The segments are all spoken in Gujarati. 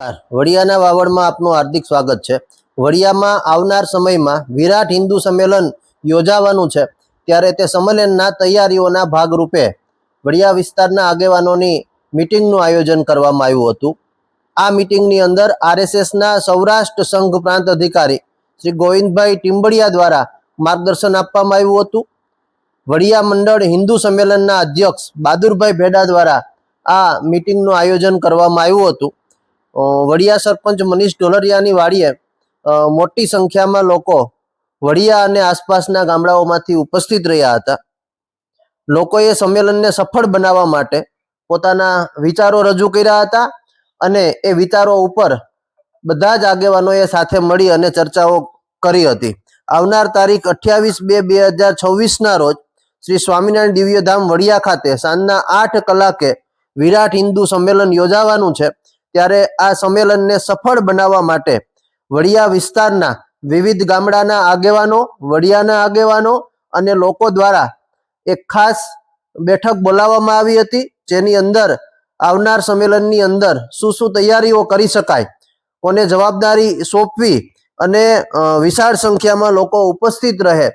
વડિયાના વાવડમાં આપનું હાર્દિક સ્વાગત છે। વડિયામાં આવનાર સમયમાં વિરાટ હિન્દુ સંમેલન યોજાવાનું છે, ત્યારે તે સંમેલનના તૈયારીઓના ભાગરૂપે વડિયા વિસ્તારના આગેવાનોની મીટિંગનું આયોજન કરવામાં આવ્યું હતું। આ મીટિંગની અંદર આરએસએસના સૌરાષ્ટ્ર સંઘ પ્રાંત અધિકારી શ્રી ગોવિંદભાઈ ટીમ્બડિયા દ્વારા માર્ગદર્શન આપવામાં આવ્યું હતું। વડિયા મંડળ હિન્દુ સંમેલનના અધ્યક્ષ બહાદુરભાઈ ભેડા દ્વારા આ મીટિંગનું આયોજન કરવામાં આવ્યું હતું। વડિયા સરપંચ મનીષ ઢોલરિયાની વાડીએ મોટી સંખ્યામાં લોકો વડિયા અને આસપાસના ગામડાઓમાંથી ઉપસ્થિત રહ્યા હતા। લોકોએ સંમેલનને સફળ બનાવવા માટે પોતાના વિચારો રજૂ કર્યા હતા અને એ વિચારો ઉપર બધા જ આગેવાનોએ સાથે મળી અને ચર્ચાઓ કરી હતી। આવનાર તારીખ 28/2/2026ના રોજ શ્રી સ્વામિનારાયણ દિવ્યધામ વડિયા ખાતે સાંજના 8 કલાકે વિરાટ હિન્દુ સંમેલન યોજાવાનું છે। ત્યારે આ સંમેલનને સફળ બનાવવા માટે વડિયા વિસ્તારના વિવિધ ગામડાના આગેવાનો, વડિયાના આગેવાનો અને લોકો દ્વારા એક ખાસ બેઠક બોલાવવામાં આવી હતી, જેની અંદર આવનાર સંમેલનની અંદર શું શું તૈયારીઓ કરી શકાય, કોને જવાબદારી સોંપવી અને વિશાળ સંખ્યામાં લોકો ઉપસ્થિત રહે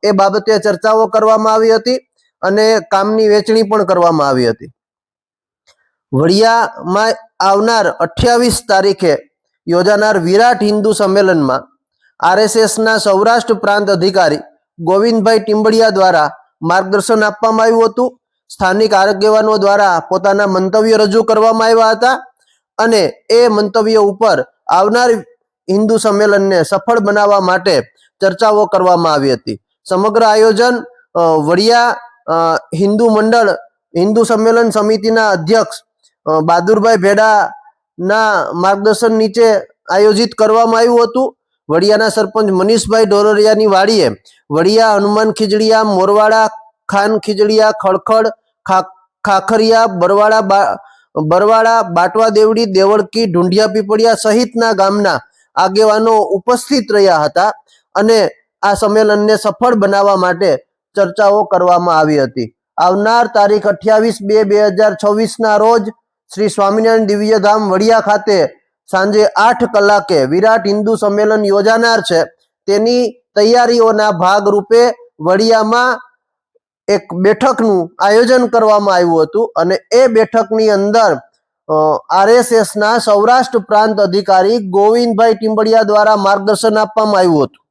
એ બાબતે ચર્ચાઓ કરવામાં આવી હતી અને કામની વહેંચણી પણ કરવામાં આવી હતી। વડિયામાં આવનાર 28 તારીખે યોજાનાર વિરાટ હિન્દુ સંમેલનમાં આરએસએસના સૌરાષ્ટ્ર પ્રાંત અધિકારી ગોવિંદભાઈ ટીમ્બડિયા દ્વારા માર્ગદર્શન આપવામાં આવ્યું હતું। સ્થાનિક આગેવાનો દ્વારા પોતાના મંતવ્ય રજૂ કરવામાં આવ્યા હતા અને એ મંતવ્ય ઉપર આવનાર હિન્દુ સંમેલનને સફળ બનાવવા માટે ચર્ચાઓ કરવામાં આવી હતી। સમગ્ર આયોજન વડિયા હિન્દુ મંડળ હિન્દુ સંમેલન સમિતિના અધ્યક્ષ બહાદુરભાઈ ભેડાના માર્ગદર્શન નીચે આયોજિત કરવામાં આવ્યું હતું। વડિયાના સરપંચ મનીષભાઈ ઢોલરિયાની વાડીએ વડિયા, હનુમાન ખીજડીયા, મોરવાડા, ખાન ખીજડીયા, ખડખડ, ખાખરિયા, બરવાડા, બાટવા દેવડી, દેવળકી, ઢુંઢિયા પીપળિયા સહિતના ગામના આગેવાનો ઉપસ્થિત રહ્યા હતા અને આ સંમેલનને સફળ બનાવવા માટે ચર્ચાઓ કરવામાં આવી હતી। આવનાર તારીખ 28/2/2026ના રોજ શ્રી સ્વામિનારાયણ દિવ્યધામ વડિયા ખાતે સાંજે 8 કલાકે વિરાટ હિન્દુ સંમેલન યોજાનાર છે। તેની તૈયારીઓના ભાગરૂપે વડિયામાં એક બેઠકનું આયોજન કરવામાં આવ્યું હતું અને એ બેઠકની અંદર આરએસએસના સૌરાષ્ટ્ર પ્રાંત અધિકારી ગોવિંદભાઈ ટીમ્બડિયા દ્વારા માર્ગદર્શન આપવામાં આવ્યું હતું।